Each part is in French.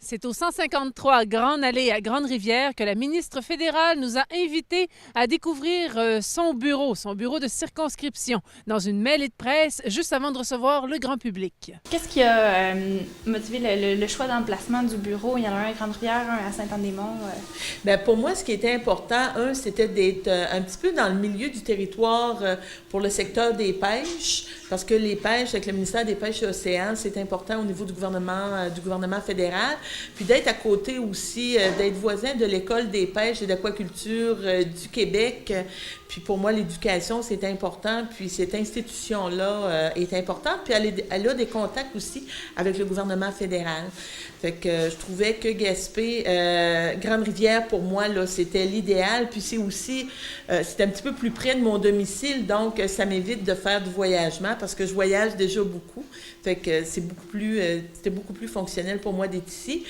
C'est au 153 Grande Allée à Grande-Rivière que la ministre fédérale nous a invités à découvrir son bureau de circonscription, dans une mêlée de presse juste avant de recevoir le grand public. Qu'est-ce qui a motivé le choix d'emplacement du bureau? Il y en a un à Grande-Rivière, un à Saint-Anne-des-Monts. Bien, pour moi, ce qui était important, c'était d'être un petit peu dans le milieu du territoire pour le secteur des pêches, parce que les pêches, avec le ministère des Pêches et Océans, c'est important au niveau du gouvernement fédéral. Puis d'être à côté aussi, d'être voisin de l'École des pêches et d'aquaculture du Québec. Puis pour moi, l'éducation, c'est important. Puis cette institution-là est importante. Puis elle a des contacts aussi avec le gouvernement fédéral. Fait que je trouvais que Gaspé, Grande-Rivière, pour moi, là, c'était l'idéal. Puis c'est aussi, c'est un petit peu plus près de mon domicile. Donc, ça m'évite de faire du voyagement parce que je voyage déjà beaucoup. Fait que c'était beaucoup plus fonctionnel pour moi d'être ici.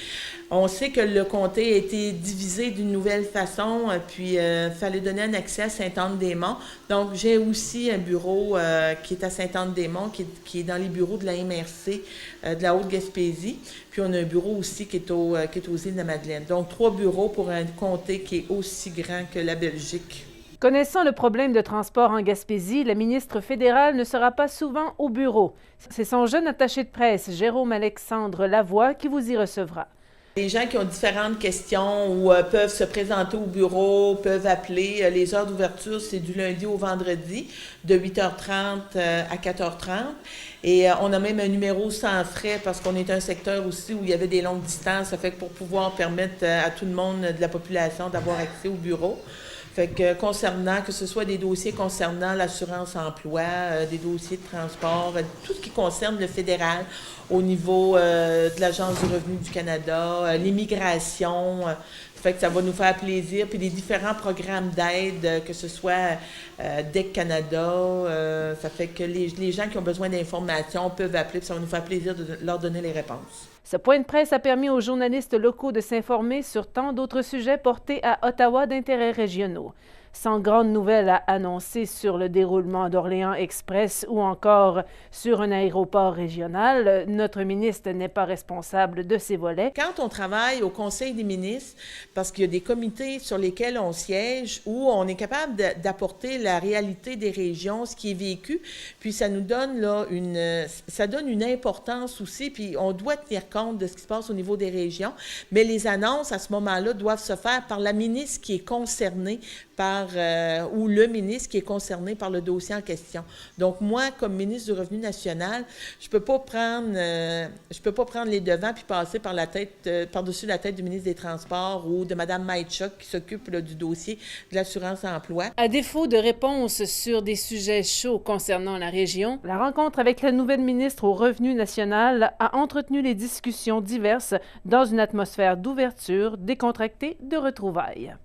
On sait que le comté a été divisé d'une nouvelle façon, puis il fallait donner un accès à Sainte-Anne-des-Monts. Donc, j'ai aussi un bureau qui est à Sainte-Anne-des-Monts, qui est dans les bureaux de la MRC de la Haute-Gaspésie. Puis, on a un bureau aussi qui est aux îles de la Madeleine. Donc, 3 bureaux pour un comté qui est aussi grand que la Belgique. Connaissant le problème de transport en Gaspésie, la ministre fédérale ne sera pas souvent au bureau. C'est son jeune attaché de presse, Jérôme-Alexandre Lavoie, qui vous y recevra. Les gens qui ont différentes questions ou peuvent se présenter au bureau, peuvent appeler. Les heures d'ouverture, c'est du lundi au vendredi, de 8h30 à 4h30. Et on a même un numéro sans frais parce qu'on est un secteur aussi où il y avait des longues distances. Ça fait que pour pouvoir permettre à tout le monde de la population d'avoir accès au bureau. Fait que concernant, que ce soit des dossiers concernant l'assurance-emploi, des dossiers de transport, tout ce qui concerne le fédéral au niveau de l'Agence du revenu du Canada, l'immigration, fait que ça va nous faire plaisir. Puis les différents programmes d'aide, que ce soit DEC Canada, ça fait que les gens qui ont besoin d'informations peuvent appeler, puis ça va nous faire plaisir de leur donner les réponses. Ce point de presse a permis aux journalistes locaux de s'informer sur tant d'autres sujets portés à Ottawa d'intérêts régionaux. Sans grandes nouvelles à annoncer sur le déroulement d'Orléans Express ou encore sur un aéroport régional, notre ministre n'est pas responsable de ces volets. Quand on travaille au Conseil des ministres, parce qu'il y a des comités sur lesquels on siège, où on est capable d'apporter la réalité des régions, ce qui est vécu, puis ça nous donne là ça donne une importance aussi, puis on doit tenir compte de ce qui se passe au niveau des régions, mais les annonces à ce moment-là doivent se faire par la ministre qui est concernée ou le ministre qui est concerné par le dossier en question. Donc, moi, comme ministre du Revenu national, je peux pas prendre les devants puis passer par-dessus la tête du ministre des Transports ou de Mme Maïtchuk qui s'occupe là, du dossier de l'assurance-emploi. À défaut de réponses sur des sujets chauds concernant la région, la rencontre avec la nouvelle ministre au Revenu national a entretenu les discussions diverses dans une atmosphère d'ouverture, décontractée, de retrouvailles.